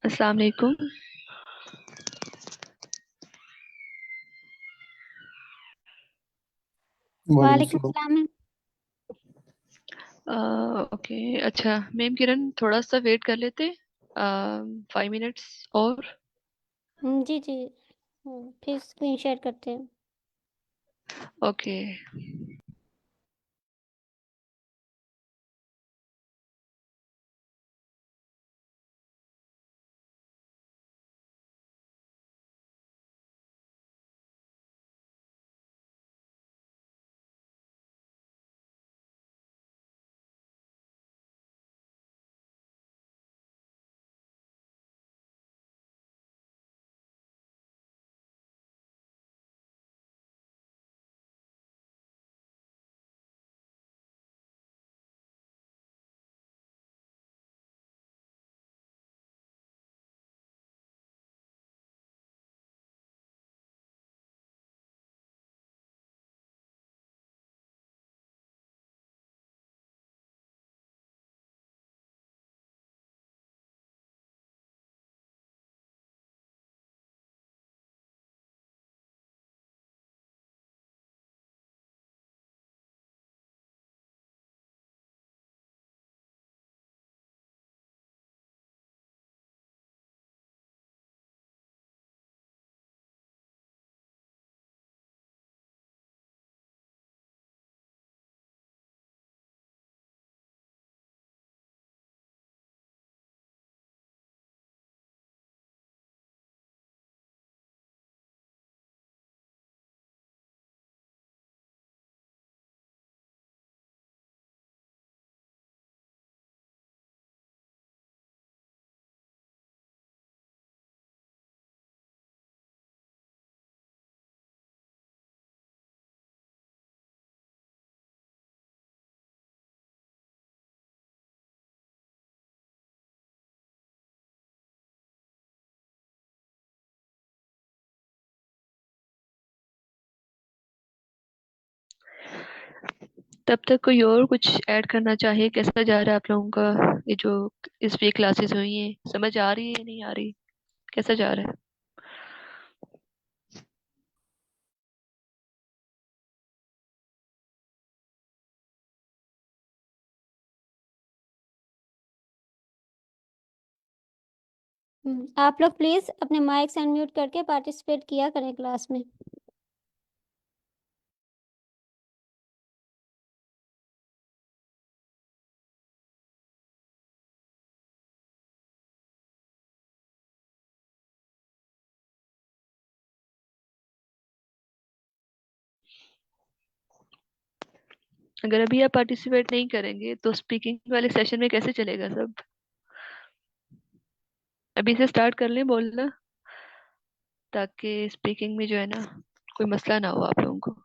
अस्सलाम वालेकुम। वालेकुम वालेकुम सलाम। सलाम। ओके। अच्छा मैम किरण, थोड़ा सा वेट कर लेते, 5 मिनट्स और। जी जी। फिर स्क्रीन शेयर करते हैं। ओके। तब तक कोई और कुछ ऐड करना चाहे? कैसा जा रहा है आप लोगों का ये जो इस वीक क्लासेस हुई हैं? समझ आ रही है नहीं आ रही? कैसा जा रहा है? आप लोग प्लीज अपने माइक्स अनम्यूट करके पार्टिसिपेट किया करें क्लास में। अगर अभी आप पार्टिसिपेट नहीं करेंगे तो स्पीकिंग वाले सेशन में कैसे चलेगा सब? अभी से स्टार्ट कर लें बोलना, ताकि स्पीकिंग में जो है ना, कोई मसला ना हो आप लोगों को।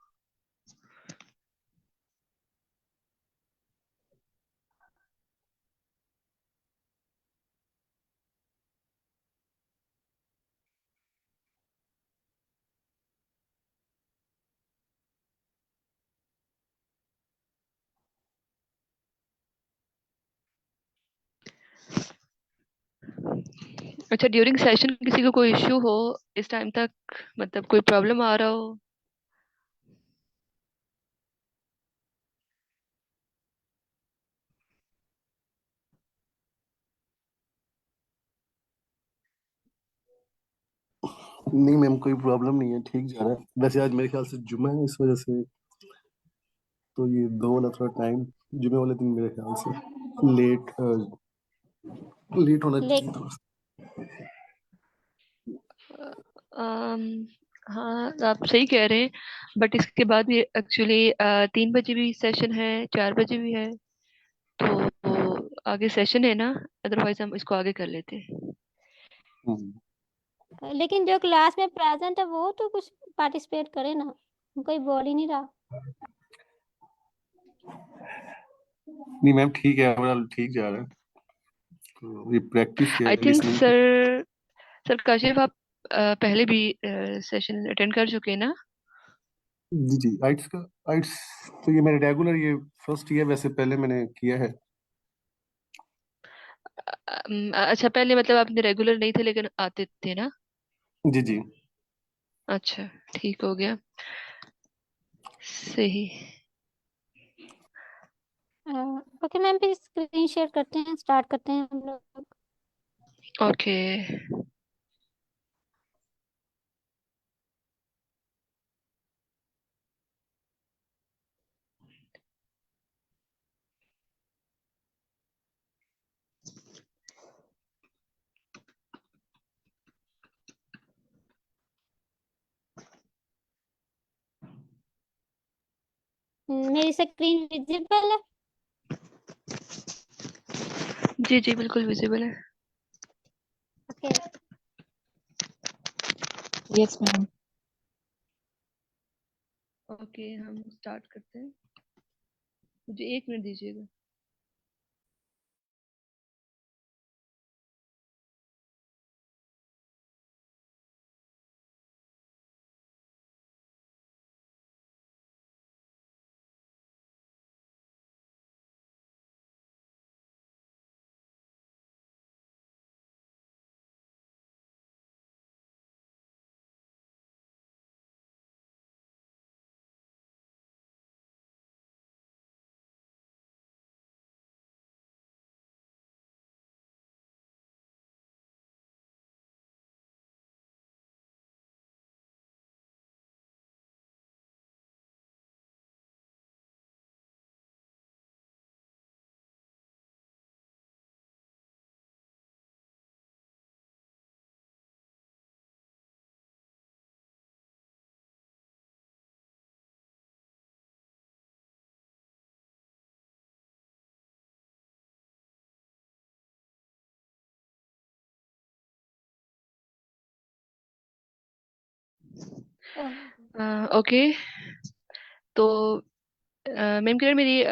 अच्छा, ड्यूरिंग सेशन किसी को कोई इश्यू हो इस टाइम तक, मतलब कोई प्रॉब्लम आ रहा हो? नहीं मैम, कोई प्रॉब्लम नहीं है, ठीक जा रहा है। वैसे आज मेरे ख्याल से जुम्मा है, इस वजह से तो ये 2 वाला थोड़ा टाइम, जुम्मे वाले दिन मेरे ख्याल से लेट लेट होना ले चाहिए थोड़ा सा। अम, हाँ, आप सही कह रहे हैं, बट इसके बाद भी एक्चुअली 3 बजे भी सेशन है, 4 बजे भी है। तो आगे सेशन है ना, अदरवाइज हम इसको आगे कर लेते हैं। हम्म। लेकिन जो क्लास में प्रेजेंट है वो तो कुछ पार्टिसिपेट करे ना, कोई बोल ही नहीं रहा। नहीं मैम, ठीक है, ओवरऑल ठीक जा रहा है। तो ये प्रैक्टिस है आई थिंक लिसनिंग की। सर, काशिफ आप पहले भी सेशन अटेंड कर चुके हैं ना? जी जी, आइट्स का, आइट्स तो ये मेरे रेगुलर, ये फर्स्ट ईयर वैसे, पहले मैंने किया है। अच्छा, पहले मतलब आपने रेगुलर नहीं थे लेकिन आते थे ना? जी जी। अच्छा, ठीक हो गया। सही। ओके मैम, फिर स्क्रीन शेयर करते हैं, स्टार्ट करते हैं हम लोग। ओके। मेरी स्क्रीन विजिबल है? जी जी, बिल्कुल विजिबल है। ओके। Yes ma'am. ओके, हम स्टार्ट करते हैं। मुझे 1 मिनट दीजिएगा। ओके। तो मैम किरण, मेरी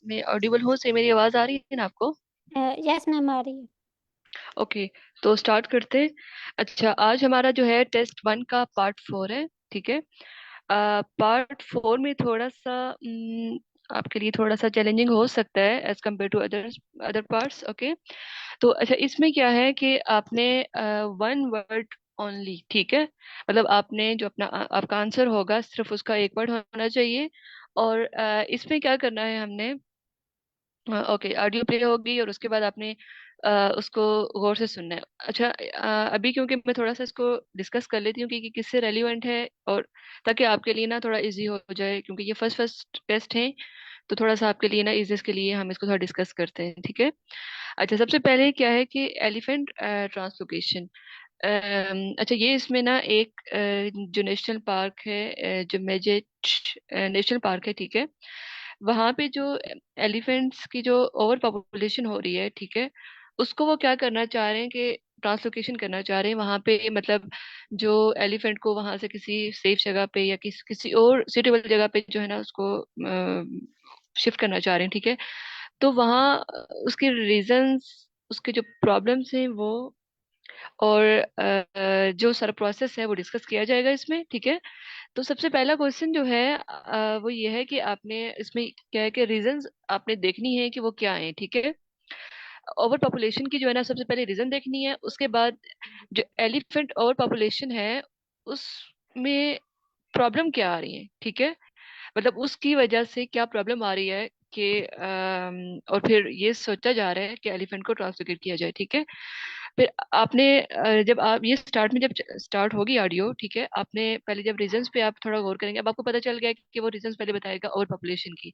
मैं ऑडिबल हूँ से मेरी आवाज़ आ रही है ना आपको? यस मैम, आ रही है। ओके, तो स्टार्ट करते हैं। अच्छा, आज हमारा जो है टेस्ट 1 का पार्ट 4 है, ठीक है। पार्ट 4 में थोड़ा सा आपके लिए थोड़ा सा चैलेंजिंग हो सकता है as compare to others other parts. Okay, तो अच्छा, इसमें क्या है कि आपने 1 वर्ड ओनली, ठीक है, मतलब आपने जो अपना आपका आंसर होगा सिर्फ उसका 1 वर्ड होना चाहिए। और इसमें क्या करना है हमने, ओके, ऑडियो प्ले होगी और उसके बाद आपने उसको गौर से सुनना है। अच्छा, अभी क्योंकि मैं थोड़ा सा इसको डिस्कस कर लेती हूँ कि किससे रेलिवेंट है, और ताकि आपके लिए ना थोड़ा इजी हो जाए, क्योंकि ये फर्स्ट फर्स्ट टेस्ट है। तो थोड़ा सा आपके लिए ना इजी के लिए हम इसको थोड़ा डिस्कस करते हैं, ठीक है। अच्छा, सबसे पहले क्या है कि एलिफेंट ट्रांसलोकेशन। अच्छा, ये इसमें ना एक जो नेशनल पार्क है, जो मेजेट नेशनल पार्क है, ठीक है। वहां पे जो एलिफेंट्स की जो ओवर पॉपुलेशन हो रही है, ठीक है, उसको वो क्या करना चाह रहे हैं कि ट्रांसलोकेशन करना चाह रहे हैं वहां पे, मतलब जो एलिफेंट को वहां से किसी सेफ जगह पे या किसी और सुटेबल जगह पे जो है ना उसको शिफ्ट करना चाह रहे हैं, ठीक है। तो वहाँ उसके रीजंस, उसके जो प्रॉब्लम्स हैं वो, और जो सारा प्रोसेस है वो डिस्कस किया जाएगा इसमें, ठीक है। तो सबसे पहला क्वेश्चन जो है वो ये है कि आपने इसमें क्या है कि रीजंस आपने देखनी है कि वो क्या है, ठीक है। ओवर पॉपुलेशन की जो है ना सबसे पहले रीजन देखनी है, उसके बाद जो एलिफेंट ओवर पॉपुलेशन है उसमें प्रॉब्लम क्या आ रही है, ठीक है, मतलब उसकी वजह से क्या प्रॉब्लम आ रही है कि और फिर ये सोचा जा रहा है कि एलिफेंट को ट्रांसलोकेट किया जाए, ठीक है। फिर आपने जब आप ये स्टार्ट में जब स्टार्ट होगी ऑडियो, ठीक है, आपने पहले जब रीजंस पे आप थोड़ा गौर करेंगे, अब आपको पता चल गया कि वो रीजंस पहले बताएगा ओवर पॉपुलेशन की,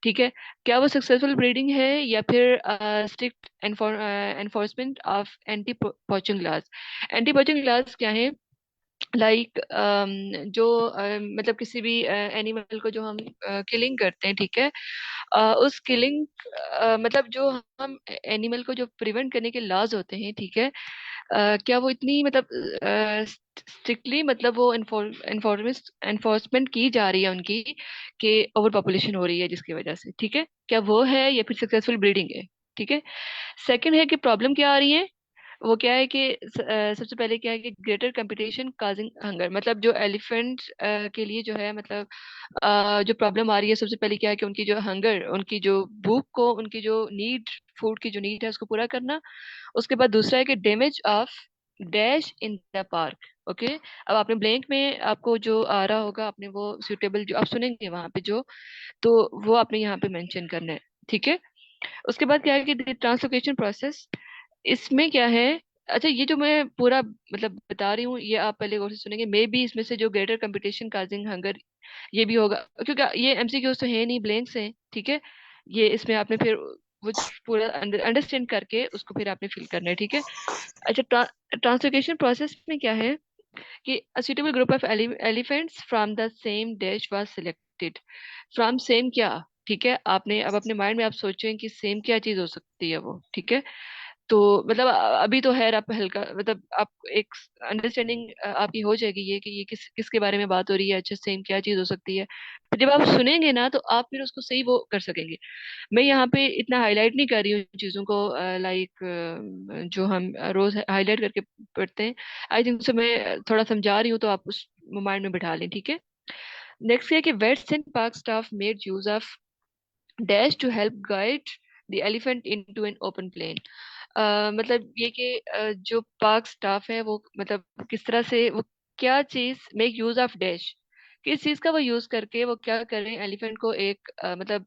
ठीक है। क्या वो सक्सेसफुल ब्रीडिंग है या फिर strict enforcement of anti poaching laws. Anti poaching laws क्या है, लाइक जो मतलब किसी भी एनिमल को जो हम किलिंग करते हैं, ठीक है, उस किलिंग मतलब जो हम एनिमल को जो प्रिवेंट करने के लॉज होते हैं, ठीक है, क्या वो इतनी मतलब स्ट्रिक्टली मतलब वो एनफोर्समेंट की जा रही है उनकी, कि ओवर पॉपुलेशन हो रही है जिसकी वजह से, ठीक है, क्या वो है या फिर सक्सेसफुल ब्रीडिंग है, ठीक है। सेकंड है कि प्रॉब्लम क्या आ रही है, वो क्या है कि सबसे पहले क्या है कि ग्रेटर कंपटीशन काजिंग हंगर, मतलब जो एलिफेंट के लिए जो है, मतलब जो प्रॉब्लम आ रही है सबसे पहले क्या है कि उनकी जो हंगर, उनकी जो भूख को, उनकी जो नीड, फूड की जो नीड है उसको पूरा करना। उसके बाद दूसरा है कि damage of dash in the park. Okay, अब आपने ब्लैंक में आपको जो आ रहा होगा, आपने वो सुटेबल जो आप सुनेंगे वहां पे जो, तो वो आपने यहाँ पे मेंशन करना है। ठीक है। उसके बाद क्या है कि ट्रांसलोकेशन प्रोसेस, इसमें क्या है, अच्छा ये जो मैं पूरा मतलब बता रही हूँ, ये आप पहले गौर से सुनेंगे, मे बी इसमें से जो ग्रेटर कंपटीशन काजिंग हंगर ये भी होगा, क्योंकि ये एमसीक्यूज तो है नहीं, ब्लैंक्स हैं। ठीक है। ये इसमें आपने फिर वो पूरा अंडरस्टैंड करके उसको फिर आपने फिल करना है। ठीक है। अच्छा, ट्रांसलोकेशन प्रोसेस में क्या है कि a suitable group of elephants from the same dash was selected। From same क्या, ठीक है, आपने अब अपने माइंड में आप सोचें कि सेम क्या चीज हो सकती है वो। ठीक है। तो मतलब अभी तो है, आप हल्का मतलब आप एक अंडरस्टैंडिंग आपकी हो जाएगी ये कि ये किसके बारे में बात हो रही है, अच्छा सेम क्या चीज हो सकती है। फिर जब आप सुनेंगे ना तो आप फिर उसको सही वो कर सकेंगे। मैं यहाँ पे इतना हाईलाइट नहीं कर रही हूँ चीजों को, लाइक जो हम रोज हाईलाइट करके पढ़ते हैं। आई थिंक सो मैं थोड़ा समझा रही हूँ तो आप उस माइंड में बिठा लें। ठीक है। नेक्स्ट है कि vets and park staff made use of dash to help guide the elephant into an open plain. मतलब ये कि जो पार्क स्टाफ है वो मतलब किस तरह से वो क्या चीज मेक यूज ऑफ डैश, किस चीज का वो यूज करके वो क्या कर रहे हैं एलिफेंट को एक मतलब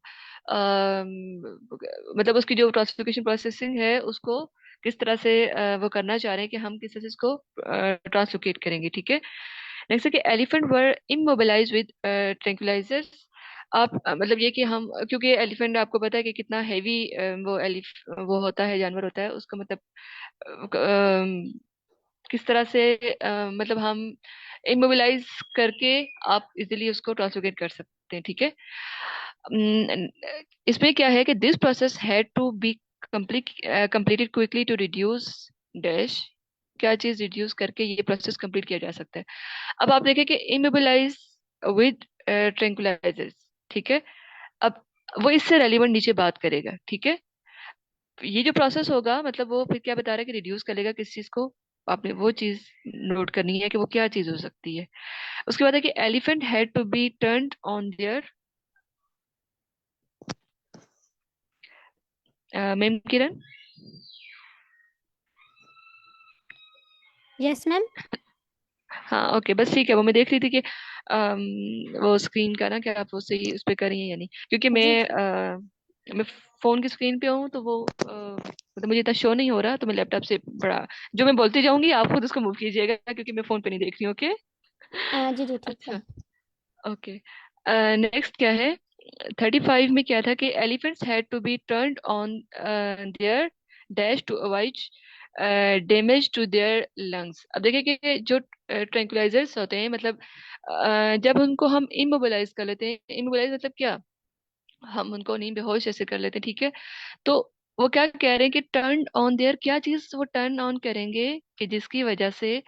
मतलब उसकी जो क्लासिफिकेशन प्रोसेसिंग है उसको किस तरह से वो करना चाह रहे हैं कि हम किस तरह से इसको ट्रांसलोकेट करेंगे। ठीक है। नेक्स्ट है कि elephant were immobilise with tranquillisers. आप मतलब ये कि हम, क्योंकि एलिफेंट आपको पता है कि कितना हैवी वो एलिफ वो होता है, जानवर होता है, उसका मतलब किस तरह से मतलब हम इमोबिलाइज करके आप इजीली उसको ट्रांसलोकेट कर सकते हैं। ठीक है। अम, इसमें क्या है कि this process had to be completed quickly to reduce dash, क्या चीज रिड्यूस करके ये प्रोसेस कंप्लीट किया जा सकता है। अब आप देखें कि इमोबिलाइज विद ट्रैंक्विलाइजर्स। ठीक है। अब वो इससे रेलिवेंट नीचे बात करेगा। ठीक है। ये जो प्रोसेस होगा मतलब वो फिर क्या बता रहा है कि रिड्यूस कर लेगा किस चीज को, आपने वो चीज नोट करनी है कि वो क्या चीज हो सकती है। उसके बाद है कि elephant had to be turned on there, ma'am Kiran. Yes ma'am. हाँ ओके, बस ठीक है, वो मैं देख रही थी कि वो स्क्रीन का ना क्या आप उससे ही उस पे कर रही हैं या नहीं, क्योंकि जी मैं फोन की स्क्रीन पे हूँ तो वो मतलब मुझे इतना शो नहीं हो रहा, तो मैं लैपटॉप से बड़ा जो मैं बोलती जाऊंगी आप खुद उसको मूव कीजिएगा, क्योंकि मैं फोन पे नहीं देख रही हूँ। ओके। जी जी ठीक है। अच्छा। ओके। नेक्स्ट क्या है, 35 में क्या था कि elephants had to be turned on their dash to avoid damage to their lungs. अब देखिए कि जो ट्रैंक्विलाइजर्स होते हैं, मतलब जब उनको हम इमोबिलाइज कर लेते हैं, इमोबिलाइज मतलब क्या, हम उनको नींद बेहोश ऐसे कर लेते हैं। ठीक है। तो वो क्या कह रहे हैं कि टर्न ऑन देयर, क्या चीज वो टर्न ऑन करेंगे कि जिसकी वजह से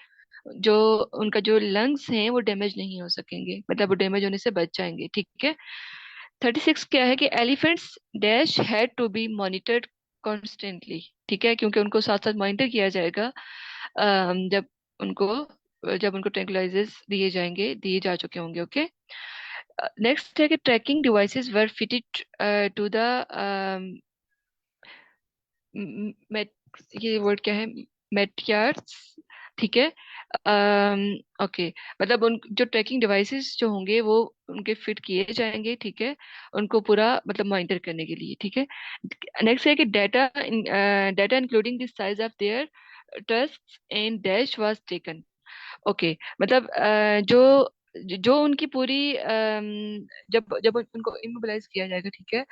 जो उनका जो लंग्स हैं वो डैमेज नहीं हो सकेंगे, मतलब वो डैमेज होने से बच जाएंगे। ठीक है। 36 क्या है कि elephants dash had to be monitored constantly. ठीक है, क्योंकि उनको साथ साथ मॉनिटर किया जाएगा जब उनको ट्रैंक्विलाइजर्स दिए जाएंगे, दिए जा चुके होंगे। ओके। नेक्स्ट है कि tracking devices were fitted to the mate, ये वर्ड क्या है, मेटयार्ड्स। ठीक है। ओके, मतलब उन जो ट्रैकिंग डिवाइसेस जो होंगे वो उनके फिट किए जाएंगे। ठीक है। उनको पूरा मतलब मॉनिटर करने के लिए। ठीक है। नेक्स्ट है कि data including the size of their tusk and dash was taken. Okay, मतलब जो जो उनकी पूरी जब जब उनको इमोबिलाइज किया जाएगा। ठीक है।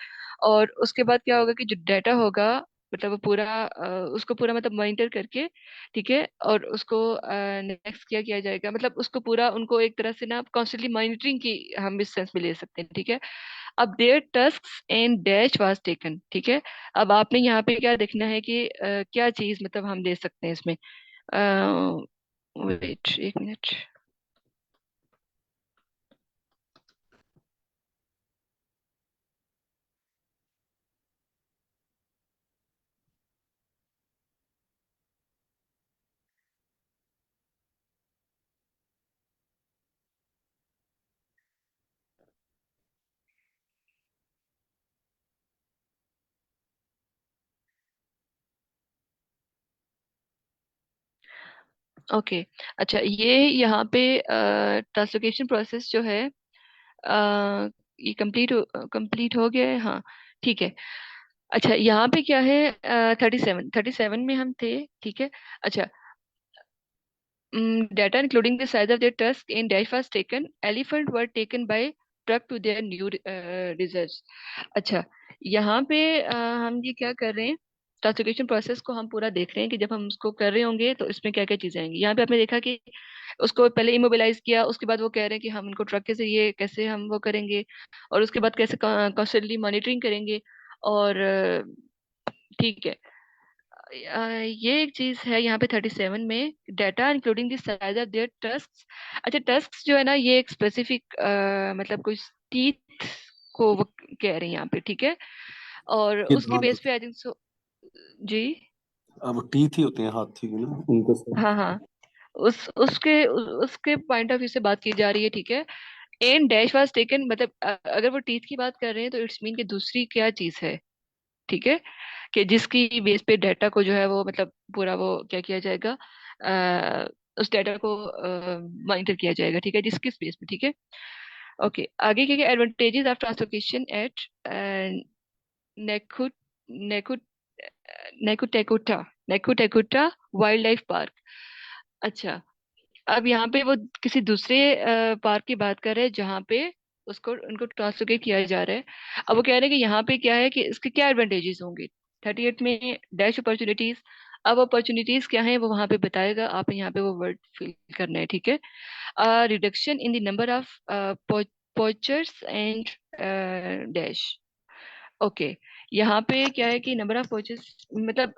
और उसके बाद क्या होगा कि जो डाटा होगा, मतलब वो पूरा उसको पूरा मतलब मॉनिटर करके, ठीक है, और उसको नेक्स्ट क्या किया जाएगा, मतलब उसको पूरा उनको एक तरह से ना कॉन्स्टेंटली मॉनिटरिंग की हम इस सेंस में ले सकते हैं। ठीक है। अब their tusks and dash was taken. ठीक है। अब आपने यहाँ पे क्या देखना है कि क्या चीज मतलब हम ले सकते हैं इसमें, वेट एक मिनट। ओके। अच्छा, ये यहाँ पे ट्रांसलोकेशन प्रोसेस जो है, ये कंप्लीट हो गया है, हाँ। ठीक है। अच्छा, यहाँ पे क्या है, 37 में हम थे। ठीक है। अच्छा, data including the size of their tusk in dash was taken. Elephant were taken by truck to their new reserves. अच्छा, यहाँ पे हम ये क्या कर रहे हैं, क्लासिफिकेशन प्रोसेस को हम पूरा देख रहे हैं कि जब हम उसको कर रहे होंगे तो इसमें क्या क्या चीजें आएंगी। यहाँ पे आपने देखा कि उसको पहले इमोबिलाइज किया, उसके बाद वो कह रहे हैं कि हम इनको ट्रक के जरिए कैसे हम वो करेंगे, और उसके बाद कैसे कॉन्स्टेंटली मॉनिटरिंग करेंगे। और ठीक है, ये एक चीज है यहाँ पे 37 में, data including the size of their tusk. अच्छा, टस्क जो है ना, ये एक स्पेसिफिक मतलब कुछ टीथ को वो कह रहे हैं यहाँ पे। ठीक है। और ये उसके दांत बेस पे होते आई थिंक सो। जी। हैं, अब टीथ ही होते हैं हाथी के ना, उनको सब। हाँ हाँ, उसके पॉइंट ऑफ व्यू से बात की जा रही है। ठीक है। एन डैश वाज टेकन, मतलब अगर वो टीथ की बात कर रहे हैं तो इट्स मीन कि दूसरी क्या चीज है। ठीक है, कि जिसकी बेस पे डाटा को जो है वो मतलब पूरा वो क्या किया जाएगा, उस डाटा को मॉनिटर किया जाएगा। ठीक है, जिसकी बेस पे। ठीक है। ओके, आगे क्या क्या एडवांटेजेस ऑफ ट्रांसलोकेशन एट नेकुट नेकुट नेकुटेकुटा नेकुटेकुटा वाइल्ड लाइफ पार्क। अच्छा, अब यहाँ पे वो किसी दूसरे पार्क की बात कर रहे हैं जहाँ पे उसको उनको ट्रांसलोकेट किया जा रहा है। अब वो कह रहे हैं कि यहाँ पे क्या है कि इसके क्या एडवांटेजेस होंगे। 38 में डैश अपॉर्चुनिटीज। अब अपॉर्चुनिटीज क्या है वो वहां पे बताएगा, आप यहाँ पे वो वर्ड फिल करना है। ठीक है। Reduction in the number of poachers and dash. Okay, यहाँ पे क्या है कि नंबर ऑफ परचेज, मतलब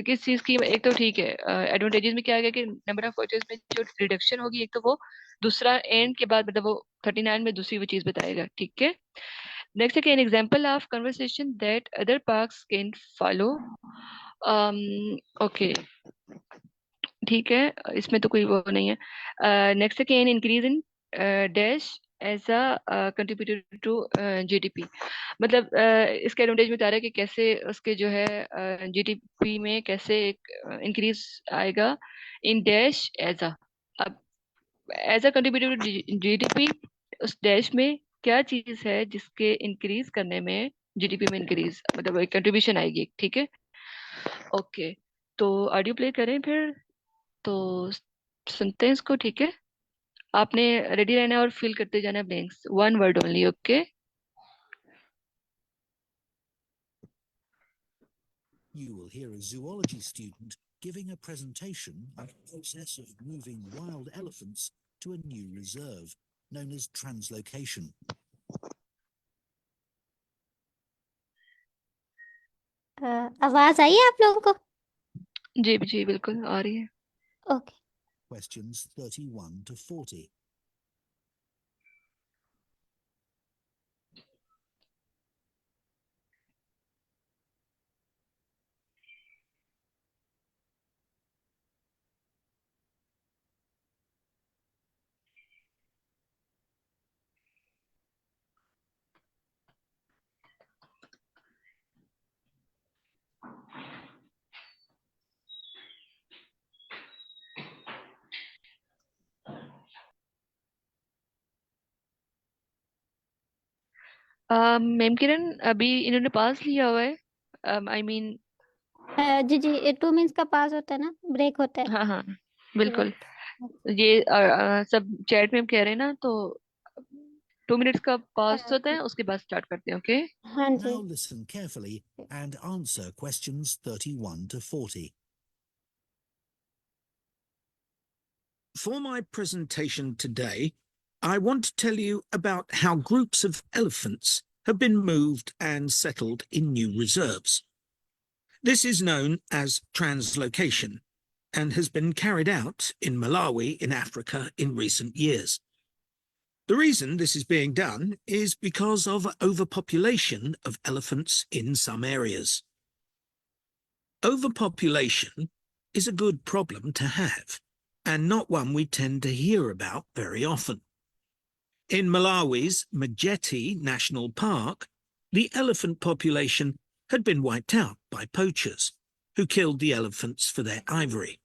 किस चीज की, एक तो ठीक है, एडवांटेजेस में क्या है कि नंबर ऑफ परचेज में जो रिडक्शन होगी, एक तो वो, दूसरा एंड के बाद मतलब वो 39 में दूसरी वो चीज बताएगा। ठीक है। नेक्स्ट है कि an example of conversation that other parks can follow. Okay, ठीक है, इसमें तो कोई वो नहीं है। नेक्स्ट है कि an increase in dash as a contributor to GDP. मतलब इसके एडवांटेज में बता रहा है कि कैसे उसके जो है जीडीपी में कैसे एक इंक्रीज आएगा इन डैश एज अ। अब as a contributor to GDP, उस डैश में क्या चीज है जिसके इंक्रीज करने में जीडीपी में इंक्रीज, मतलब एक कंट्रीब्यूशन आएगी। ठीक है। ओके, तो ऑडियो प्ले करें फिर, तो सुनते हैं इसको। ठीक है, आपने रेडी रहना है और फिल करते जाना है blanks, one word only. Okay. You will hear a zoology student giving a presentation on the process of moving wild elephants to a new reserve, known as translocation. आवाज आई है आप लोगों को? जी जी, बिल्कुल आ रही है। ओके। Questions 31 to 40. मैम किरण, अभी इन्होंने पास लिया हुआ है, I mean. Ji ji, 2 minutes का पास होता है ना, ब्रेक होता है। हाँ हाँ, तो बिल्कुल। ये सब चैट में हम कह रहे हैं ना, तो 2 मिनट्स का पास होता है, उसके बाद स्टार्ट करते हैं। ओके। हाँ जी। Now listen carefully and answer questions 31 to 40. For my presentation today, I want to tell you about how groups of elephants have been moved and settled in new reserves. This is known as translocation and has been carried out in Malawi in Africa in recent years. The reason this is being done is because of overpopulation of elephants in some areas. Overpopulation is a good problem to have, and not one we tend to hear about very often. In Malawi's Majeti National Park, the elephant population had been wiped out by poachers who killed the elephants for their ivory.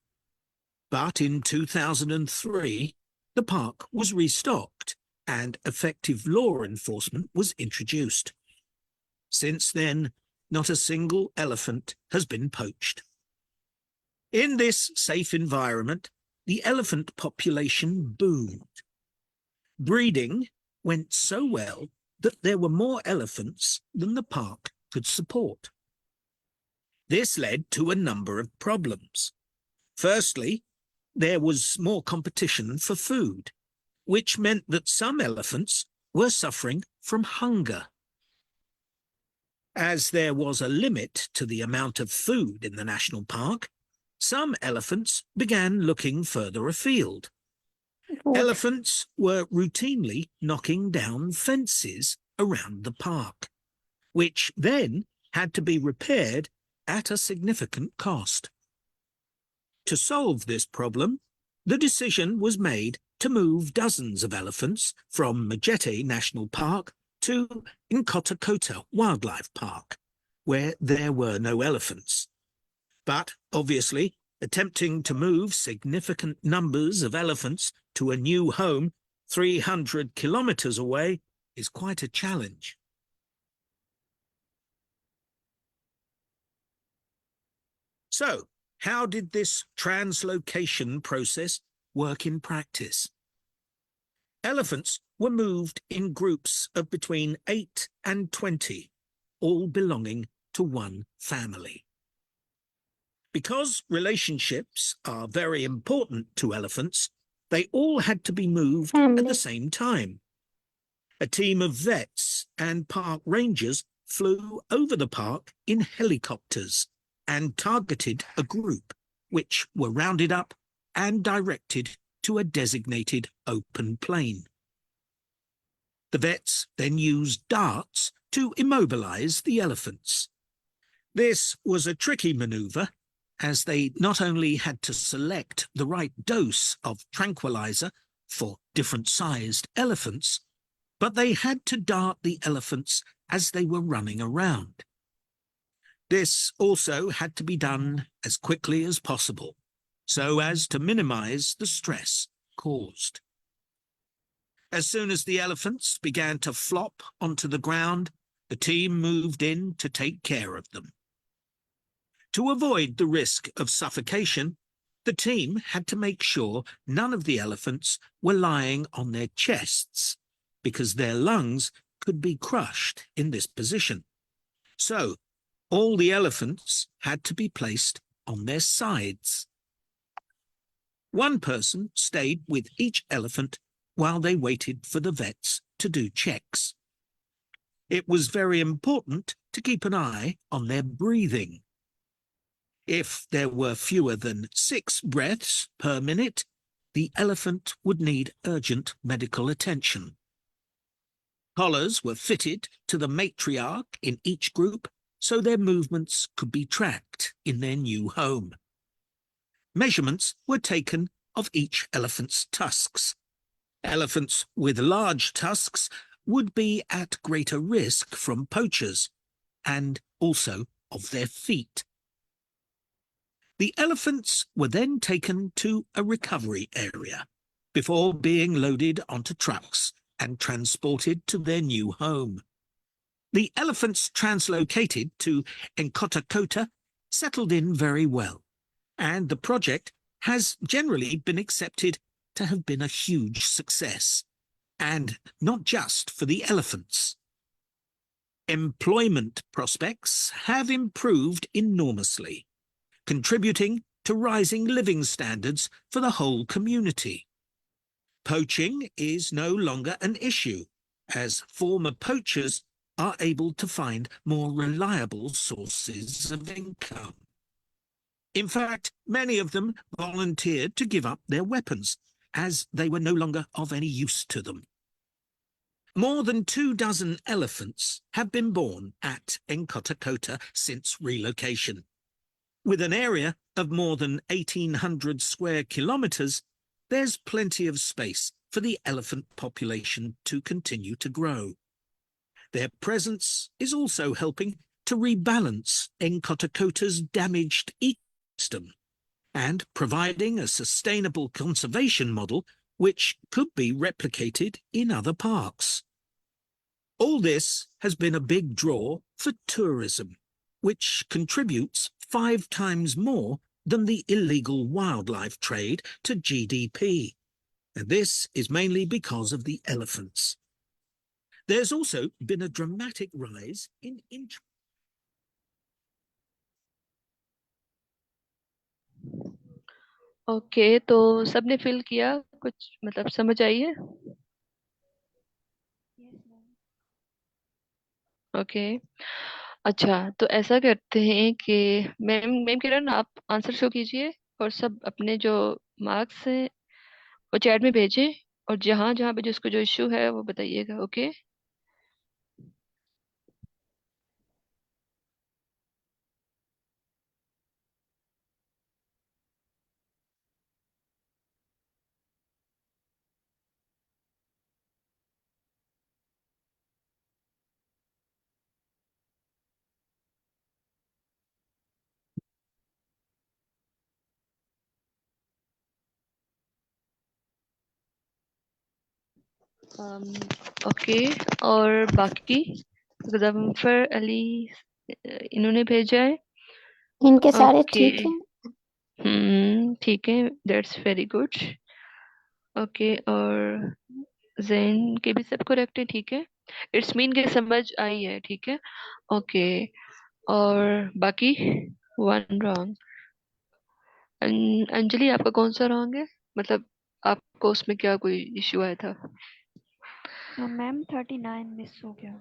But in 2003, the park was restocked and effective law enforcement was introduced. Since then, not a single elephant has been poached. In this safe environment, the elephant population boomed. Breeding went so well that there were more elephants than the park could support. This led to a number of problems. Firstly, there was more competition for food, which meant that some elephants were suffering from hunger. As there was a limit to the amount of food in the national park, some elephants began looking further afield. Food. Elephants were routinely knocking down fences around the park, which then had to be repaired at a significant cost. To solve this problem, the decision was made to move dozens of elephants from Majete National Park to Nkota Wildlife Park, where there were no elephants. But obviously, attempting to move significant numbers of elephants to a new home 300 kilometers away is quite a challenge. So, how did this translocation process work in practice? Elephants were moved in groups of between 8 and 20, all belonging to one family. Because relationships are very important to elephants, they all had to be moved at the same time. A team of vets and park rangers flew over the park in helicopters and targeted a group, which were rounded up and directed to a designated open plain. The vets then used darts to immobilize the elephants. This was a tricky maneuver, as they not only had to select the right dose of tranquilizer for different-sized elephants, but they had to dart the elephants as they were running around. This also had to be done as quickly as possible, so as to minimize the stress caused. As soon as the elephants began to flop onto the ground, the team moved in to take care of them. To avoid the risk of suffocation, the team had to make sure none of the elephants were lying on their chests, because their lungs could be crushed in this position. So, all the elephants had to be placed on their sides. One person stayed with each elephant while they waited for the vets to do checks. It was very important to keep an eye on their breathing. If there were fewer than 6 breaths per minute, the elephant would need urgent medical attention. Collars were fitted to the matriarch in each group so their movements could be tracked in their new home. Measurements were taken of each elephant's tusks. Elephants with large tusks would be at greater risk from poachers, and also of their feet. The elephants were then taken to a recovery area before being loaded onto trucks and transported to their new home. The elephants translocated to Nkota settled in very well, and the project has generally been accepted to have been a huge success, and not just for the elephants. Employment prospects have improved enormously, contributing to rising living standards for the whole community. Poaching is no longer an issue, as former poachers are able to find more reliable sources of income. In fact, many of them volunteered to give up their weapons, as they were no longer of any use to them. More than 24 elephants have been born at Nkota since relocation. With an area of more than 1,800 square kilometres, there's plenty of space for the elephant population to continue to grow. Their presence is also helping to rebalance Nkotakota's damaged ecosystem, and providing a sustainable conservation model which could be replicated in other parks. All this has been a big draw for tourism, which contributes 5 times more than the illegal wildlife trade to GDP. And this is mainly because of the elephants. There's also been a dramatic rise in interest. Okay, तो सबने fill किया कुछ, मतलब समझ आई है? Okay. अच्छा, तो ऐसा करते हैं कि मैम मैम किरण, आप आंसर शो कीजिए और सब अपने जो मार्क्स हैं वो चैट में भेजें, और जहाँ जहाँ पे जिसको जो इश्यू है वो बताइएगा। ओके। ओके। और बाकी मुजफ्फर अली, इन्होंने भेजा है। इनके सारे ओके। ठीक हैं। ठीक है, दैट्स वेरी गुड। ओके, और जैन के भी सब करेक्ट है, ठीक है। इट्स मीन के समझ आई है, ठीक है। ओके। और बाकी वन रॉन्ग। अंजलि, आपका कौन सा रॉन्ग है? मतलब आपको उसमें क्या कोई इश्यू आया था? मैम 39 मिस हो गया।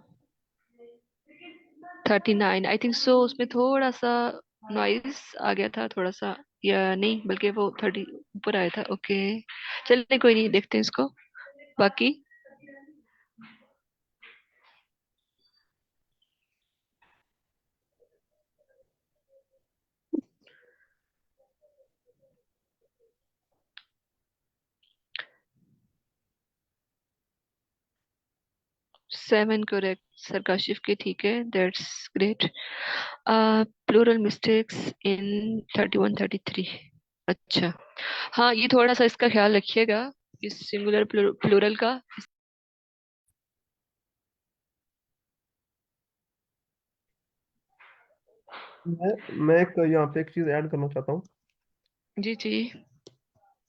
39, आई थिंक सो, उसमें थोड़ा सा नॉइस आ गया था, थोड़ा सा, या नहीं, बल्कि वो 30 ऊपर आया था। ओके, चलिए कोई नहीं, देखते हैं इसको। बाकी 7 करेक्ट सर काशिफ के, ठीक है, that's great. Plural mistakes in 31 33। अच्छा, हाँ, ये थोड़ा सा इसका ख्याल रखिएगा, इस सिंगुलर प्लूरल का। मैं एक यहाँ पे एक चीज ऐड करना चाहता हूँ। जी जी।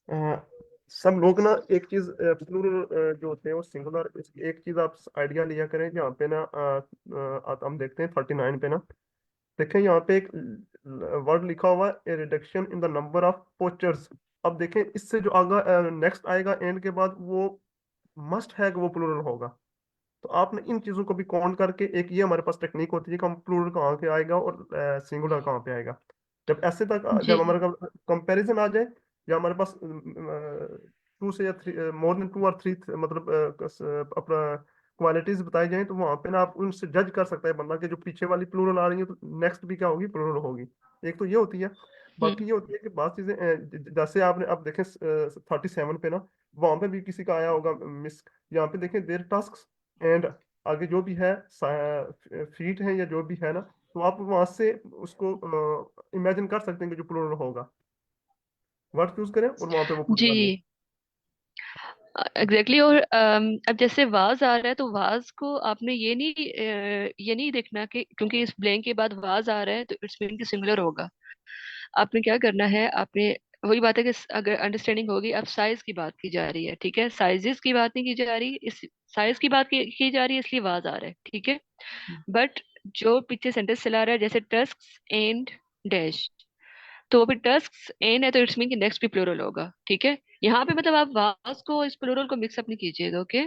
अ, सब लोग ना एक चीज प्लूरल जो होते हैं वो सिंगुलर, एक चीज आप आइडिया लिया करें। यहाँ पे ना हम देखते हैं 39 पे ना, देखें यहाँ पे एक वर्ड लिखा हुआ है, reduction in the number of poachers. अब देखें इससे जो आगा नेक्स्ट आएगा एंड के बाद, वो मस्ट है कि वो प्लूरल होगा। तो आपने इन चीजों को भी काउंट करके, एक ये हमारे पास टेक्निक होती है कि हम प्लूरल कहाँ पे आएगा और सिंगुलर कहाँ पे आएगा। जब ऐसे तक जी। जब हमारे कंपैरिजन आ जाए, या हमारे पास 2 से या 3, मोर देन 2 और 3, मतलब अपना क्वालिटीज बताई जाए, तो वहां पे ना आप उनसे जज कर सकते हैं बंदा कि जो पीछे वाली प्लूरल आ रही है तो नेक्स्ट भी क्या होगी, प्लूरल होगी। एक तो ये होती है। बाकी हम्म। ये होती है कि बात चीजें जैसे आपने अब देखें 37 पे ना, वहां पे भी किसी का आया होगा मिस। यहाँ पे देखें देयर टास्क एंड आगे जो भी है फीट है या जो भी है ना, तो आप वहां से उसको इमेजिन कर सकते हैं कि जो प्लूरल होगा, वर्ड चूज करें और वहां पे वो पुट जी, कर दें। एग्जैक्टली। और अब जैसे वाज आ रहा है, तो वाज को आपने ये नहीं देखना कि क्योंकि इस ब्लैंक के बाद वाज आ रहा है तो इट्स मीन कि सिंगुलर होगा। आपने क्या करना है, आपने वही बात है कि अगर अंडरस्टैंडिंग होगी, अब साइज की बात की जा रही है, ठीक है, साइजेस की बात नहीं की जा रही, इस साइज की बात की जा रही है, इसलिए वाज आ रहा है, ठीक है। बट जो पीछे सेंटेंस चला रहा है, जैसे टस्क्स एंड डैश, तो वो भी टस्क्स एंड है, तो इट्स मीन कि नेक्स्ट भी प्लूरल होगा, ठीक है। यहाँ पे मतलब आप वाज को इस प्लूरल को मिक्सअप नहीं कीजिएगा। ओके।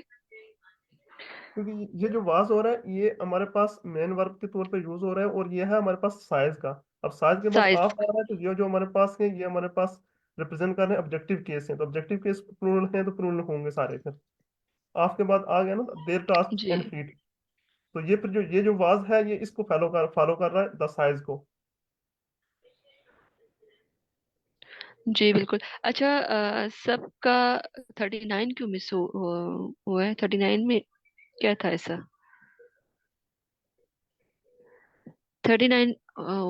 क्योंकि ये जो वाज हो रहा है ये हमारे पास मेन वर्ब के तौर पे यूज हो रहा है, और ये है हमारे पास साइज का। अब साइज के पास साइज। ऑफ आ रहा है, तो ये जो हमारे पास है ये हमारे पास रिप्रेजेंट कर रहे हैं ऑब्जेक्टिव केस है, तो ऑब्जेक्टिव केस प्लूरल है तो प्लूरल होंगे सारे। फिर ऑफ के बाद आ गया ना देयर टास्क जी एंड फीट, तो ये फिर जो ये जो वाज है ये इसको फॉलो कर रहा है द साइज को। जी, बिल्कुल। अच्छा, सबका 39 क्यों मिस हुआ है? 39 में क्या था ऐसा? 39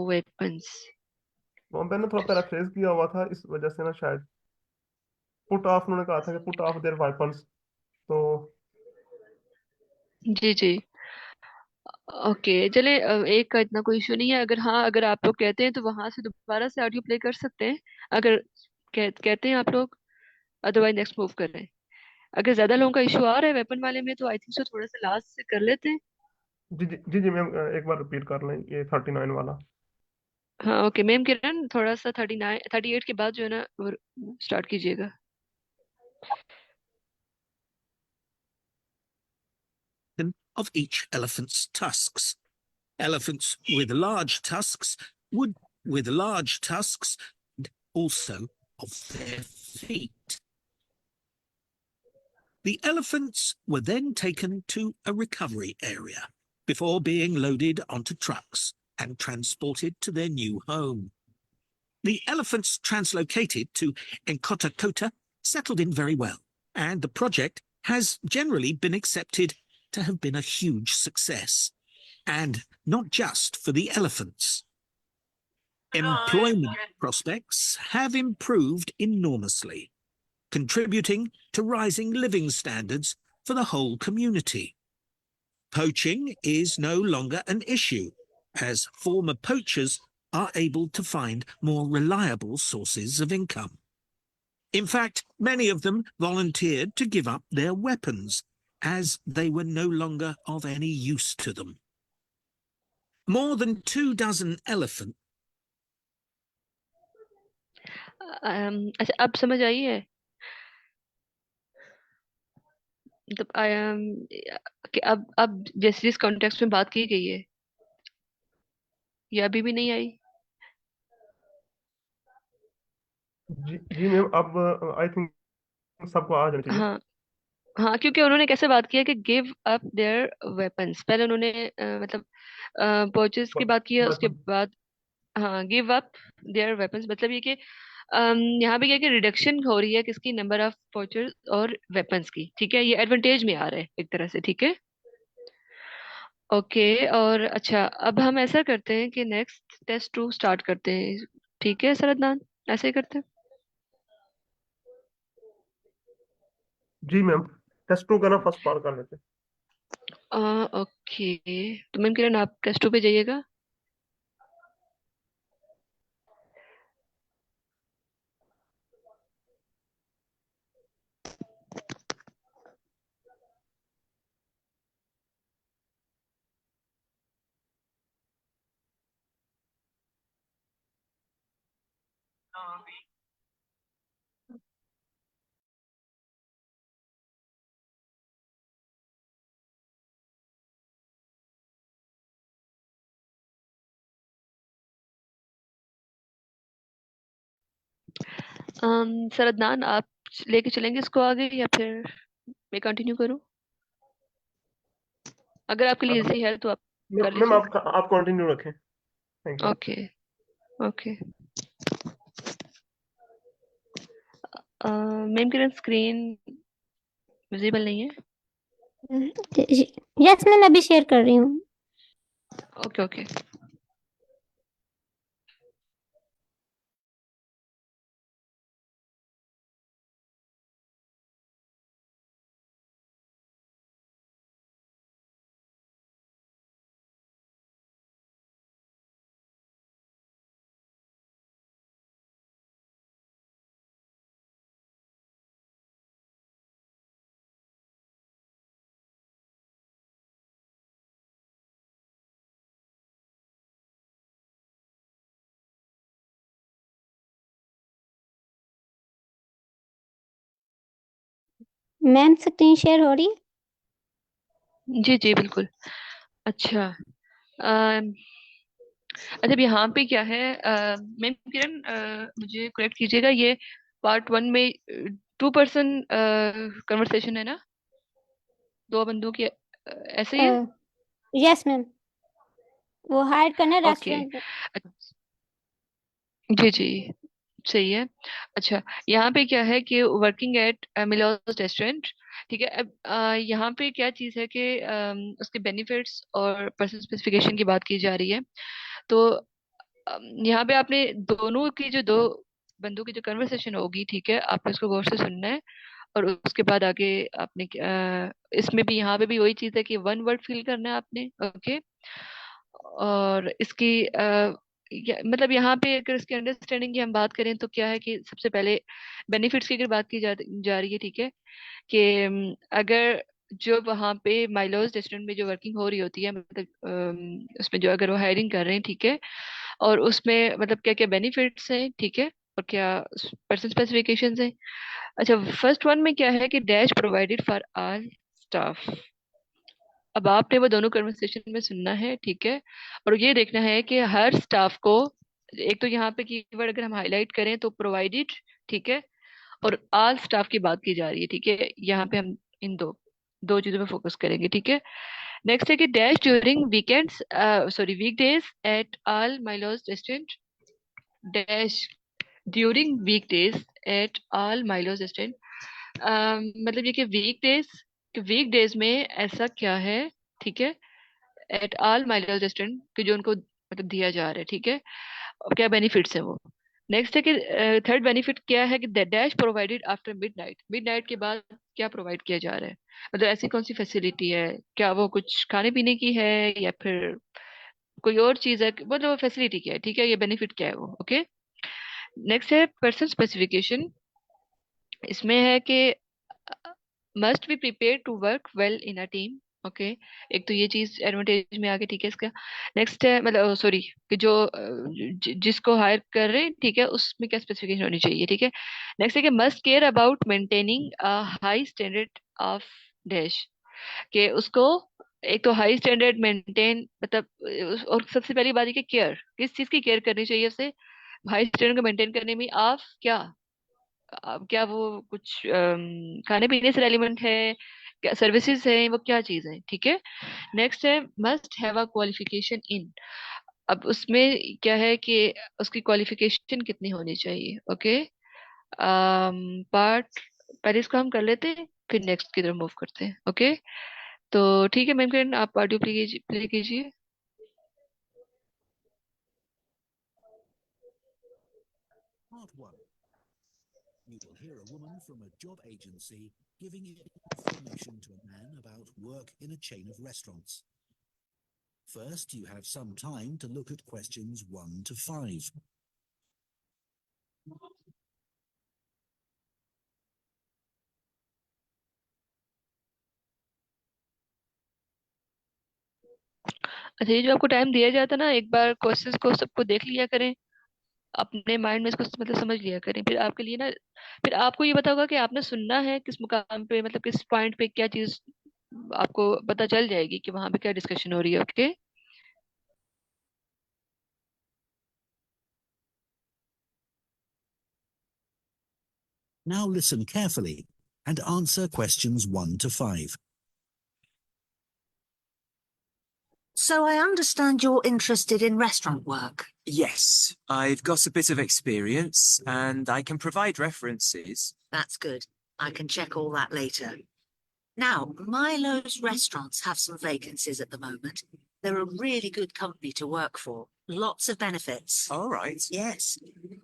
वेपन्स। वहाँ पे ना थोड़ा पैराफ्रेज किया हुआ था, इस वजह से ना शायद पुट ऑफ, उन्होंने कहा था कि पुट ऑफ देयर वेपन्स। तो जी जी। ओके चले, एक का इतना कोई इशू नहीं है। अगर हाँ, अगर आप लोग कहते हैं तो वहां से दोबारा से ऑडियो प्ले कर सकते हैं, अगर कहते हैं आप लोग। अदरवाइज नेक्स्ट मूव कर रहे हैं। अगर ज्यादा लोगों का इशू आ रहा है वेपन वाले में, तो आई थिंक सो थोड़ा सा लास्ट से कर लेते हैं। जी जी जी जी मैम, एक बार रिपीट कर लें ये 39 वाला। हाँ ओके मैम, किरण थोड़ा सा 39 38 के बाद जो है ना वो स्टार्ट कीजिएगा। Of each elephant's tusks. Elephants with large tusks would, with large tusks, and also of their feet. The elephants were then taken to a recovery area before being loaded onto trucks and transported to their new home. The elephants translocated to Nkotakota settled in very well, and the project has generally been accepted to have been a huge success. And not just for the elephants. Employment prospects have improved enormously, contributing to rising living standards for the whole community. Poaching is no longer an issue, as former poachers are able to find more reliable sources of income. In fact, many of them volunteered to give up their weapons, as they were no longer of any use to them. More than 24 elephants. अच्छा अब समझ आई है। मतलब कि अब जिस जिस context में बात की गई है, ये अभी भी नहीं आई। जी जी मैम, अब आई थिंक सबको आ जाना चाहिए। हाँ हाँ, क्योंकि उन्होंने कैसे बात किया कि गिव अप देयर वेपन्स, पहले उन्होंने मतलब परचेज की बात की है, उसके वेपन। बाद हाँ गिव अप देयर वेपन्स, मतलब ये कि यहाँ पे क्या है कि रिडक्शन हो रही है किसकी, नंबर ऑफ परचेज और वेपन्स की। ठीक है, ये एडवांटेज में आ रहा है एक तरह से। ठीक है ओके। और अच्छा, अब हम ऐसा करते हैं कि नेक्स्ट टेस्ट टू स्टार्ट करते हैं। ठीक है सरदनान, ऐसे ही करते हैं। जी मैम, टेस्ट 2 का ना फर्स्ट पार कर लेते हैं। ओके, तो मैम किरण आप टेस्ट टू पे जाइएगा। सरदनान आप लेके चलेंगे इसको आगे, या फिर मैं कंटिन्यू करूं? अगर आपके लिए इजी है तो आप कर मैम लीजिए। आप कंटिन्यू रखें, thank you. Okay okay. Ma'am Kiran screen visible नहीं है। यस मैं अभी शेयर कर रही हूँ। Okay okay. Ma'am screen share हो रही है? जी जी बिल्कुल। अच्छा अच्छा, अब यहाँ पे क्या है, मैम किरण मुझे करेक्ट कीजिएगा, ये पार्ट वन में 2 पर्सन कन्वर्सेशन है ना, दो बंदों की, ऐसे ही है। यस मैम, वो हाइड करना ओके रेस्टोरेंट। जी जी सही है। अच्छा, यहाँ पे क्या है कि वर्किंग एट मिलोस रेस्टोरेंट। ठीक है, अब यहाँ पे क्या चीज़ है कि उसके बेनिफिट्स और पर्सन स्पेसिफिकेशन की बात की जा रही है। तो यहाँ पे आपने दोनों की जो दो बंदों की जो कन्वर्सेशन होगी, ठीक है, आपने उसको गौर से सुनना है। और उसके बाद आगे आपने इसमें भी यहाँ पे भी वही चीज है कि वन वर्ड फिल करना है आपने। ओके। और इसकी मतलब यहाँ पे अगर इसकी अंडरस्टैंडिंग की हम बात करें तो क्या है कि सबसे पहले बेनिफिट्स की अगर बात की जा रही है, ठीक है, कि अगर जो वहाँ पे माइलोज रेस्टोरेंट में जो वर्किंग हो रही होती है, मतलब उसमें जो अगर वो हायरिंग कर रहे हैं, ठीक है, और उसमें मतलब क्या क्या बेनिफिट्स हैं, ठीक है, और क्या पर्सन स्पेसिफिकेशंस हैं। अच्छा, फर्स्ट वन में क्या है कि dash provided for all staff. अब आपने वो दोनों कन्वर्सेशन में सुनना है, ठीक है, और ये देखना है कि हर स्टाफ को, एक तो यहाँ पे कीवर्ड अगर हम हाईलाइट करें तो प्रोवाइडेड, ठीक है, और ऑल स्टाफ की बात की जा रही है, ठीक है, यहाँ पे हम इन दो दो चीजों पे फोकस करेंगे, ठीक है। नेक्स्ट है कि dash during weekends, sorry weekdays at all Milo's restaurant, dash during weekdays at all Milo's restaurant. मतलब ये कि वीकडेज में ऐसा क्या है, ठीक है, एट ऑल माइलॉज रेस्टोरेंट कि जो उनको मतलब दिया जा रहा है, ठीक है, और क्या बेनिफिट्स है वो। नेक्स्ट है कि थर्ड बेनिफिट क्या है कि dash provided after midnight, midnight के बाद क्या प्रोवाइड किया जा रहा है, मतलब ऐसी कौन सी फैसिलिटी है, क्या वो कुछ खाने पीने की है या फिर कोई और चीज है, मतलब वो फैसिलिटी क्या है, ठीक है, ये बेनिफिट क्या है वो। ओके। नेक्स्ट है पर्सन स्पेसिफिकेशन। इसमें है कि must be prepare to work well in a team. Okay. एक तो ये चीज एडवांटेज में आगे, ठीक है, इसका। नेक्स्ट है मतलब सॉरी कि जो जिसको हायर कर रहे हैं, ठीक है, उसमें क्या स्पेसिफिकेशन होनी चाहिए, ठीक है। नेक्स्ट है कि must care about maintaining a high standard of dash, कि उसको एक तो हाई स्टैंडर्ड मेंटेन मतलब और सबसे पहली बात है कि केयर, किस चीज की केयर करनी चाहिए उसे हाई स्टैंडर्ड को मेंटेन करने में, आप क्या, अब क्या वो कुछ खाने पीने से रेलिवेंट है, क्या सर्विसेज है, वो क्या चीज है, ठीक है। नेक्स्ट है मस्ट हैव अ क्वालिफिकेशन इन। अब उसमें क्या है कि उसकी क्वालिफिकेशन कितनी होनी चाहिए। ओके। पार्ट पहले इसको हम कर लेते हैं, फिर नेक्स्ट की तरफ मूव करते हैं। ओके। तो ठीक है मैम, आप ऑडियो प्ले कीजिए। Part 1. You will hear a woman from a job agency giving information to a man about work in a chain of restaurants. First, you have some time to look at questions 1 to 5. अच्छा, ये जो आपको time दिया जाता है ना, एक बार questions को सबको देख लिया करें, अपने माइंड में इसको मतलब समझ लिया करें, फिर आपके लिए ना, फिर आपको ये पता होगा कि आपने सुनना है किस मुकाम पे, मतलब किस पॉइंट पे क्या चीज आपको पता चल जाएगी कि वहां पे क्या डिस्कशन हो रही है। Okay. Now listen carefully and answer questions 1 to 5. So I understand you're interested in restaurant work. Yes, I've got a bit of experience and I can provide references. That's good. I can check all that later. Now, Milo's restaurants have some vacancies at the moment. They're a really good company to work for. Lots of benefits. All right. Yes,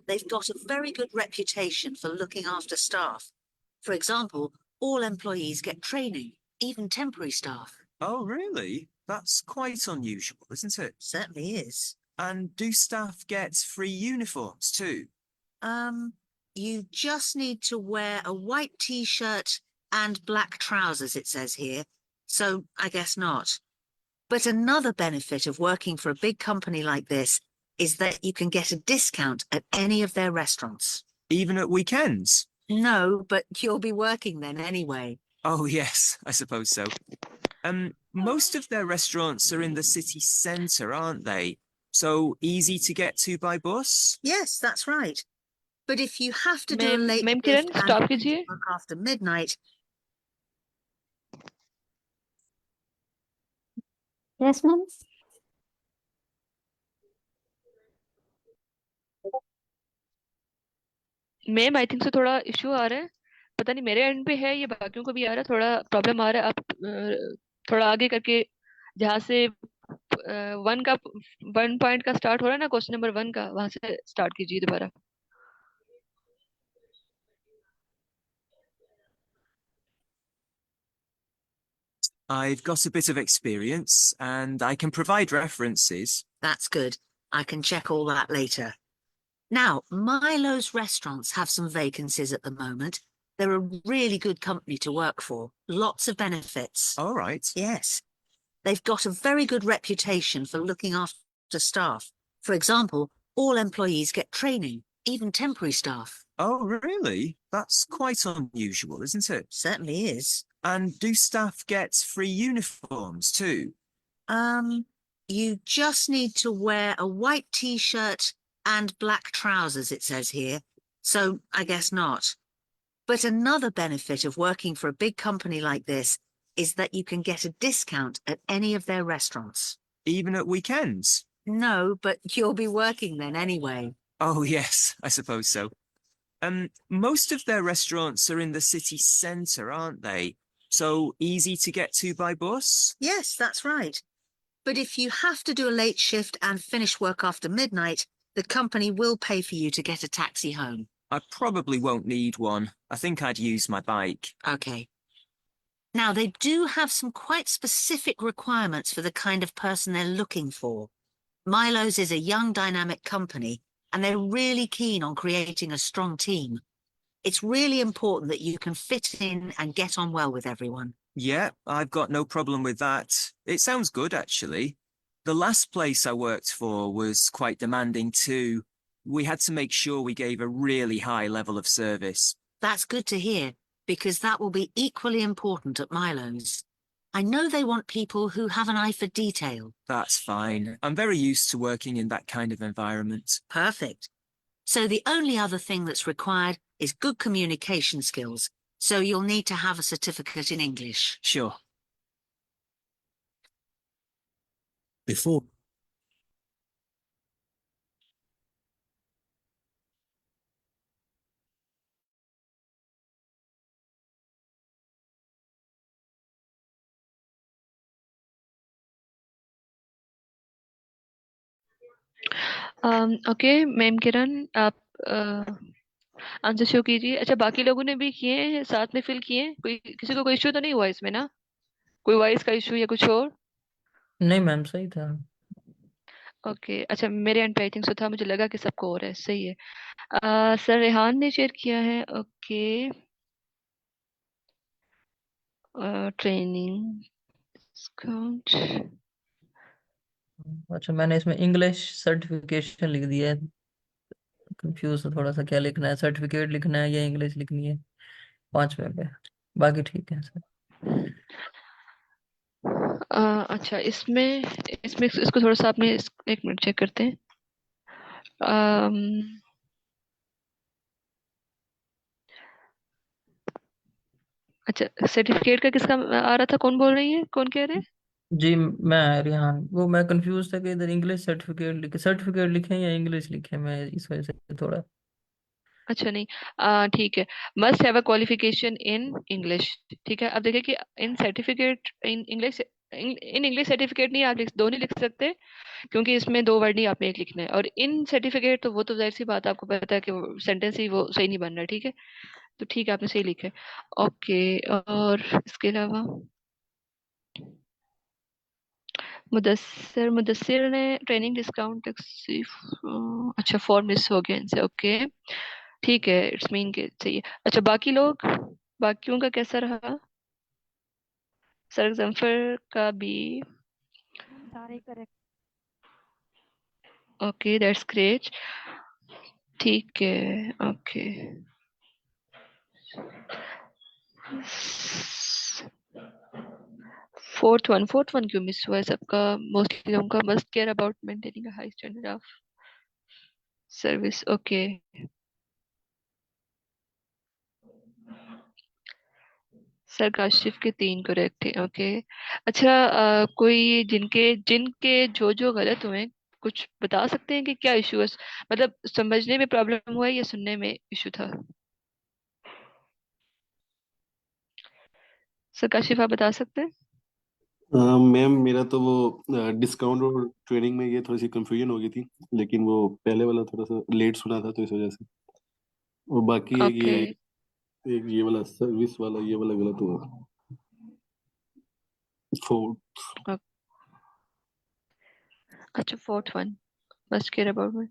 they've got a very good reputation for looking after staff. For example, all employees get training, even temporary staff. Oh, really? That's quite unusual, isn't it? Certainly is. And do staff get free uniforms too? You just need to wear a white t-shirt and black trousers, it says here. So I guess not. But another benefit of working for a big company like this is that you can get a discount at any of their restaurants. Even at weekends? No, but you'll be working then anyway. Oh, yes, I suppose so. Most of their restaurants are in the city centre, aren't they? So easy to get to by bus? Yes, that's right. But if you have to do a ma'am late ma'am shift Kiran, and stop need to कीजिए। work after midnight. Yes, ma'am. Ma'am I think से थोड़ा issue आ रहा है, पता नहीं मेरे and पे है ये बाकियों को भी आ रहा है, थोड़ा प्रॉब्लम आ रहा है। आप थोड़ा आगे करके जहाँ से वन का 1 पॉइंट का स्टार्ट हो रहा है ना, क्वेश्चन नंबर 1 का, वहां से स्टार्ट कीजिए दोबारा। I've got a bit of experience and I can provide references. That's good. I can check all that later. Now, Milo's restaurants have some vacancies at the moment. They're a really good company to work for. Lots of benefits. All right. Yes. They've got a very good reputation for looking after staff. For example, all employees get training, even temporary staff. Oh, really? That's quite unusual, isn't it? Certainly is. And do staff get free uniforms too? You just need to wear a white t-shirt and black trousers, it says here. So I guess not. But another benefit of working for a big company like this is that you can get a discount at any of their restaurants. Even at weekends? No, but you'll be working then anyway. Oh, yes, I suppose so. Most of their restaurants are in the city centre, aren't they? So easy to get to by bus? Yes, that's right. But if you have to do a late shift and finish work after midnight, the company will pay for you to get a taxi home. I probably won't need one. I think I'd use my bike. Okay. Now, they do have some quite specific requirements for the kind of person they're looking for. Milo's is a young, dynamic company, and they're really keen on creating a strong team. It's really important that you can fit in and get on well with everyone. Yeah, I've got no problem with that. It sounds good, actually. The last place I worked for was quite demanding too. We had to make sure we gave a really high level of service. That's good to hear, because that will be equally important at Milo's. I know they want people who have an eye for detail. That's fine. I'm very used to working in that kind of environment. Perfect. So the only other thing that's required is good communication skills. So you'll need to have a certificate in English. Sure. Before okay ma'am Kiran, आप answer show कीजिए। अच्छा, बाकी लोगों ने भी किए हैं, साथ में फिल किए हैं? कोई किसी को कोई इश्यू तो नहीं हुआ इसमें ना? कोई वॉइस का इशू या कुछ और? नहीं मैम, सही था। ओके, अच्छा, मेरे एंड पे आई थिंक सो था, मुझे लगा कि सबको और है, सही है। सर रेहान ने शेयर किया है। Okay, training discount. अच्छा, मैंने इसमें इंग्लिश सर्टिफिकेशन लिख दिया है। कंफ्यूज है थोड़ा सा, क्या लिखना है, सर्टिफिकेट लिखना है या इंग्लिश लिखनी है 5वें पे। बाकी ठीक है सर। अच्छा, इसमें इसमें इसको थोड़ा सा आपने एक मिनट चेक करते हैं। अम, अच्छा, सर्टिफिकेट का किसका आ रहा था? कौन बोल रही है, कौन कह रहे हैं? जी मैं रिहान, वो मैं कंफ्यूज था कि इधर इंग्लिश सर्टिफिकेट लिखे या इंग्लिश लिखे, मैं इस वजह से थोड़ा। अच्छा, नहीं, ठीक है। Must have a qualification in English. ठीक है, अब देखिए कि in certificate in English, in English certificate नहीं, आप दो नहीं लिख सकते, क्योंकि इसमें दो वर्ड नहीं, आपने एक लिखना है। और इन सर्टिफिकेट तो वो तो जाहिर सी बात है, आपको पता है कि वो सेंटेंस ही वो सही नहीं बन रहा। ठीक है, तो ठीक है, आपने सही लिखा है। ओके, और इसके अलावा मुदस्सिर मुदस्सिर ने ट्रेनिंग डिस्काउंट अच्छा, फॉर्म मिस हो गया इनसे। ओके, ठीक है, इट्स मीन के सही है। अच्छा, बाकी लोग, बाकियों का कैसा रहा? सर जमफर का भी। सारे करेक्ट। Okay, that's great. ठीक है, ओके। फोर्थ वन क्यों मिस हुआ है सबका? मोस्टली लोगों का must care about maintaining a high standard of service. Okay, sir Kashif के 3 करेक्ट है। ओके, अच्छा, कोई जिनके जिनके जो जो गलत हुए हैं, कुछ बता सकते हैं कि क्या इशू है? मतलब समझने में प्रॉब्लम हुआ है या सुनने में इशू था? सर काशिफ, आप बता सकते हैं? मैम मेरा तो वो डिस्काउंट और ट्रेनिंग में ये थोड़ी सी कंफ्यूजन हो गई थी, लेकिन वो पहले वाला थोड़ा सा लेट सुना था तो इस वजह से। और बाकी ओके। एक ये वाला सर्विस वाला ये वाला गलत हुआ। फोर्थ। अच्छा, fourth one, must care about.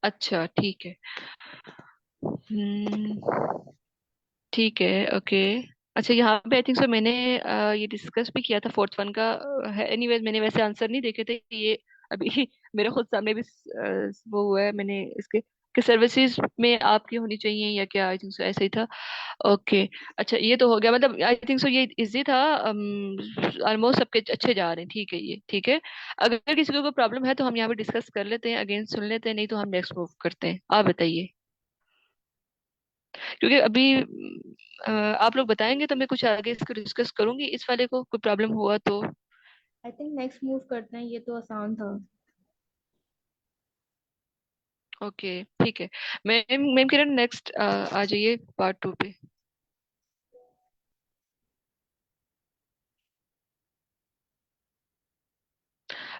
अच्छा ठीक है। हम्म, ठीक है, ओके। अच्छा, यहाँ पे आई थिंक सो मैंने ये डिस्कस भी किया था फोर्थ वन का। एनीवेज मैंने वैसे आंसर नहीं देखे थे ये अभी मेरे खुद सामने भी वो हुआ है मैंने इसके कि सर्विसेज में आपकी होनी चाहिए या क्या, आई थिंक सो ऐसा ही था। ओके। अच्छा, ये तो हो गया, मतलब आई थिंक सो ये इजी था। ऑलमोस्ट सबके अच्छे जा रहे हैं, ठीक है, ये ठीक है। अगर किसी को कोई प्रॉब्लम है तो हम यहाँ पे डिस्कस कर लेते हैं, अगेन सुन लेते हैं, नहीं तो हम नेक्स्ट मूव करते हैं। आप बताइए, क्योंकि अभी आप लोग बताएंगे तो मैं कुछ आगे इसको डिस्कस करूंगी, इस वाले को कोई प्रॉब्लम हुआ तो। आई थिंक नेक्स्ट मूव करते हैं, ये तो आसान था। ओके ठीक है। मैम मैम किरण नेक्स्ट आ जाइए पार्ट टू पे।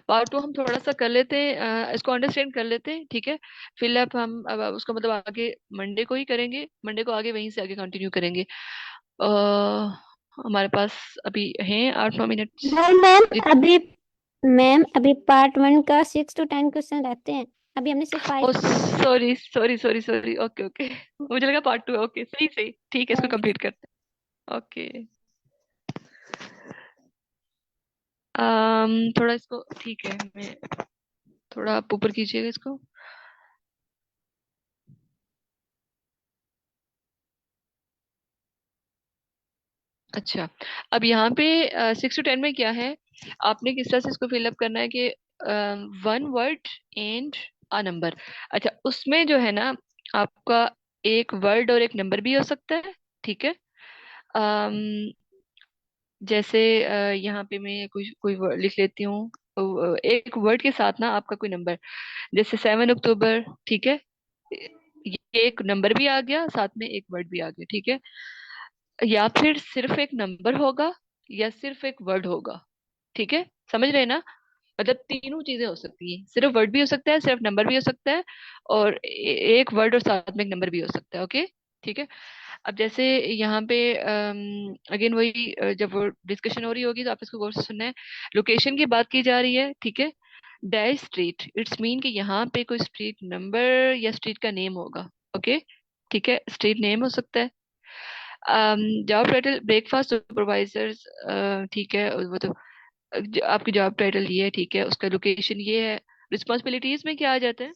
पार्ट टू हम थोड़ा सा कर लेते हैं, इसको अंडरस्टैंड कर लेते हैं, ठीक है। फिलअप हम अब उसको मतलब आगे मंडे को ही करेंगे, मंडे को आगे वहीं से आगे कंटिन्यू करेंगे। हमारे पास अभी हैं 8-9 मिनट। नहीं मैम, अभी पार्ट 1 का 6 to 10 क्वेश्चन रहते हैं। अभी हमने सिर्फ 5 ओ किए हैं। Sorry sorry sorry sorry, okay okay, मुझे लगा पार्ट टू है। ओके, सही सही, ठीक है, इसको कंप्लीट करते हैं। ओके। थोड़ा इसको, ठीक है, मैं थोड़ा आप ऊपर कीजिएगा इसको। अच्छा, अब यहाँ पे 6 to 10 में क्या है, आपने किस तरह से इसको फिलअप करना है कि one word and a number. अच्छा, उसमें जो है ना आपका एक वर्ड और एक नंबर भी हो सकता है, ठीक है। अम, जैसे यहाँ पे मैं कोई कोई वर्ड लिख लेती हूँ, एक वर्ड के साथ ना आपका कोई नंबर, जैसे 7 अक्टूबर, ठीक है। ये एक नंबर भी आ गया, साथ में एक वर्ड भी आ गया, ठीक है। या फिर सिर्फ एक नंबर होगा या सिर्फ एक वर्ड होगा, ठीक है, समझ रहे हैं ना। मतलब तीनों चीजें हो सकती हैं, सिर्फ वर्ड भी हो सकता है, सिर्फ नंबर भी हो सकता है, और एक वर्ड और साथ में एक नंबर भी हो सकता है, ओके। ठीक है। अब जैसे यहाँ पे अगेन वही जब वो डिस्कशन हो रही होगी तो आप इसको गौर से सुनना है। लोकेशन की बात की जा रही है, ठीक है। डैश स्ट्रीट, इट्स मीन कि यहाँ पे कोई स्ट्रीट नंबर या स्ट्रीट का नेम होगा, ओके। ठीक है, स्ट्रीट नेम हो सकता है। जॉब टाइटल ब्रेकफास्ट सुपरवाइजर्स, ठीक है, वो तो आपकी जॉब टाइटल ये है, ठीक है, उसका लोकेशन ये है। रिस्पॉन्सिबिलिटीज में क्या आ जाता है,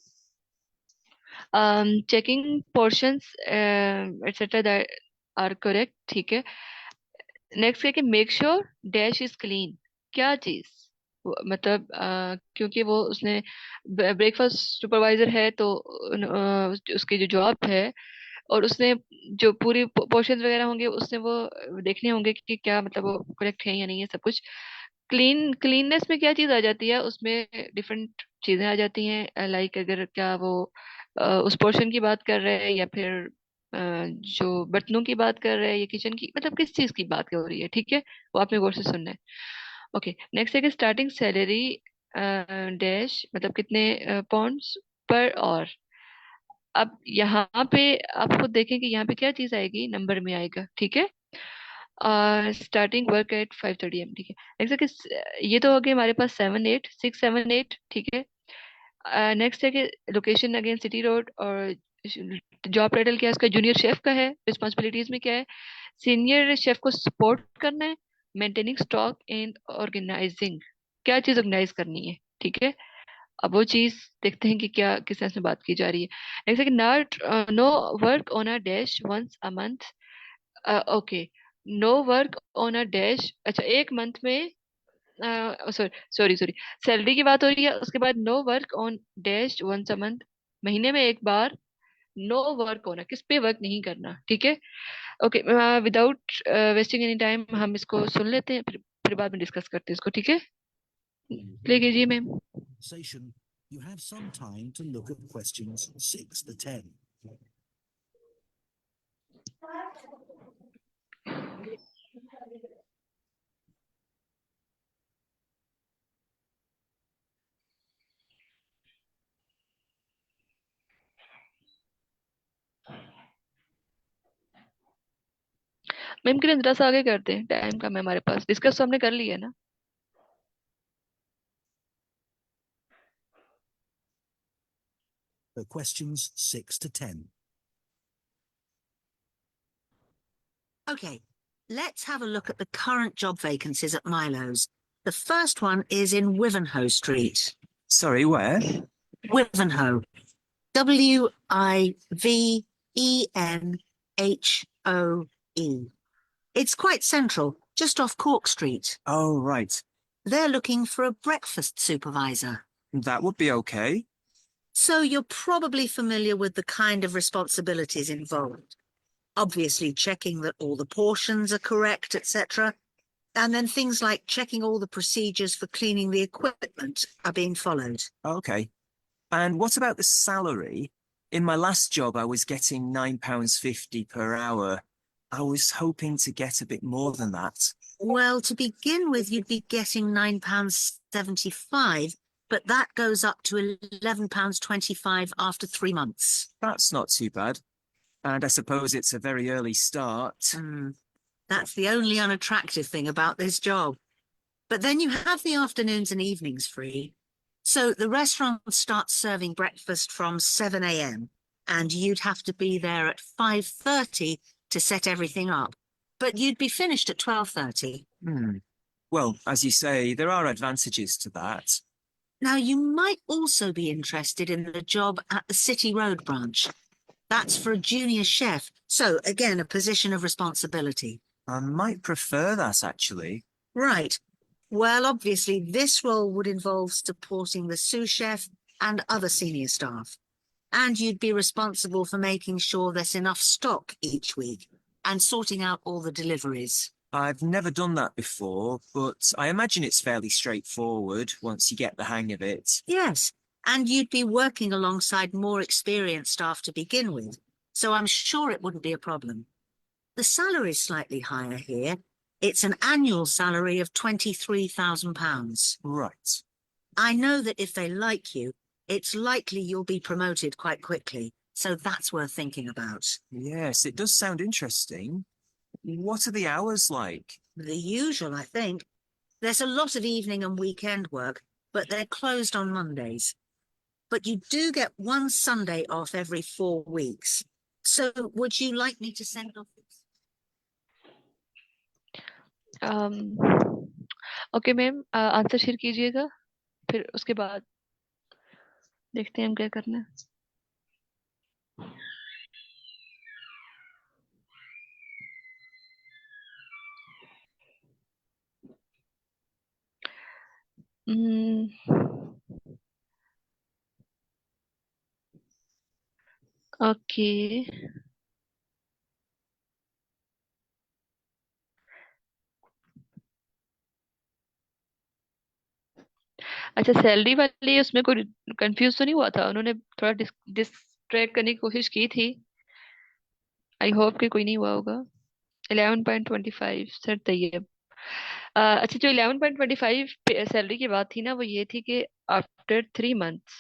checking portions etcetera that are correct, ठीक है। नेक्स्ट है कि make sure dash is clean, क्या चीज, मतलब क्योंकि वो उसने ब्रेकफास्ट सुपरवाइजर है तो उसकी जो जॉब है, और उसने जो पूरी पोर्शन वगैरह होंगे उसने वो देखने होंगे कि क्या मतलब वो करेक्ट है या नहीं है सब कुछ। क्लीननेस में क्या चीज आ जाती है, उसमें डिफरेंट चीजें आ जाती हैं, लाइक अगर क्या वो उस पोर्शन की बात कर रहे हैं या फिर जो बर्तनों की बात कर रहे हैं या किचन की, मतलब किस चीज की बात हो रही है, ठीक है। वो आपने गौर से सुनना है। ओके, नेक्स्ट है कि स्टार्टिंग सैलरी डैश, मतलब कितने पाउंड्स पर और। अब यहाँ पे आप खुद देखें कि यहाँ पे क्या चीज आएगी, नंबर में आएगा, ठीक है। स्टार्टिंग वर्क एट 5:30 AM, ठीक है। नेक्स्ट है कि ये तो हो गया हमारे पास 7-8, 6-7-8, ठीक है। नेक्स्ट है कि लोकेशन अगेन सिटी रोड, और जॉब टाइटल क्या है उसका, जूनियर शेफ का है। रिस्पॉन्सिबिलिटीज में क्या है, सीनियर शेफ को सपोर्ट करना है, मेंटेनिंग स्टॉक एंड ऑर्गेनाइजिंग, क्या चीज ऑर्गेनाइज करनी है, ठीक है। अब वो चीज देखते हैं कि क्या किस सेंस में बात की जा रही है। नेक्स्ट है कि not no work on a dash once a month, okay. No work on a dash, अच्छा एक मंथ में, सॉरी सॉरी सॉरी, सैलरी की बात हो रही है, उसके बाद no work on dash once a month, महीने में एक बार नो वर्क होना, किस पे वर्क नहीं करना, ठीक है। Okay, without wasting any time हम इसको सुन लेते हैं, फिर बाद में डिस्कस करते हैं इसको, ठीक है। प्ले कीजिए ma'am. Station, you have some time to look at questions 6 to 10. Ma'am के लिए जरा सा आगे करते हैं, टाइम कम है हमारे पास, डिस्कस तो हमने कर लिया है ना। For questions 6 to 10. Okay, let's have a look at the current job vacancies at Milo's. The first one is in Wivenhoe Street. Sorry, where? Wivenhoe. Wivenhoe. It's quite central, just off Cork Street. Oh, right. They're looking for a breakfast supervisor. That would be okay. So you're probably familiar with the kind of responsibilities involved. Obviously checking that all the portions are correct, etc. And then things like checking all the procedures for cleaning the equipment are being followed. Okay. And what about the salary? In my last job, I was getting £9.50 per hour. I was hoping to get a bit more than that. Well, to begin with, you'd be getting £9.75, but that goes up to £11.25 after 3 months. That's not too bad. And I suppose it's a very early start. That's the only unattractive thing about this job. But then you have the afternoons and evenings free. So the restaurant starts serving breakfast from 7 a.m. and you'd have to be there at 5:30 to set everything up. But you'd be finished at 12:30. Well, as you say, there are advantages to that. Now, you might also be interested in the job at the City Road branch. That's for a junior chef. So, again, a position of responsibility. I might prefer that, actually. Right. Well, obviously, this role would involve supporting the sous chef and other senior staff. And you'd be responsible for making sure there's enough stock each week and sorting out all the deliveries. I've never done that before, but I imagine it's fairly straightforward once you get the hang of it. Yes, and you'd be working alongside more experienced staff to begin with, so I'm sure it wouldn't be a problem. The salary's slightly higher here. It's an annual salary of £23,000. Right. I know that if they like you, it's likely you'll be promoted quite quickly, so that's worth thinking about. Yes, it does sound interesting. What are the hours like? The usual, I think. There's a lot of evening and weekend work, but they're closed on Mondays. But you do get one Sunday off every 4 weeks. So would you like me to send off? Okay ma'am, answer share कीजिएगा, फिर उसके बाद देखते हैं हम क्या करना है। ओके, अच्छा सैलरी वाली उसमें कोई कंफ्यूज तो नहीं हुआ था? उन्होंने थोड़ा डिस्ट्रैक्ट करने की कोशिश की थी। आई होप कि कोई नहीं हुआ होगा। 11.25 सर तैयब। अच्छा, जो 11.25 सैलरी की बात थी ना, वो ये थी कि आफ्टर 3 मंथ्स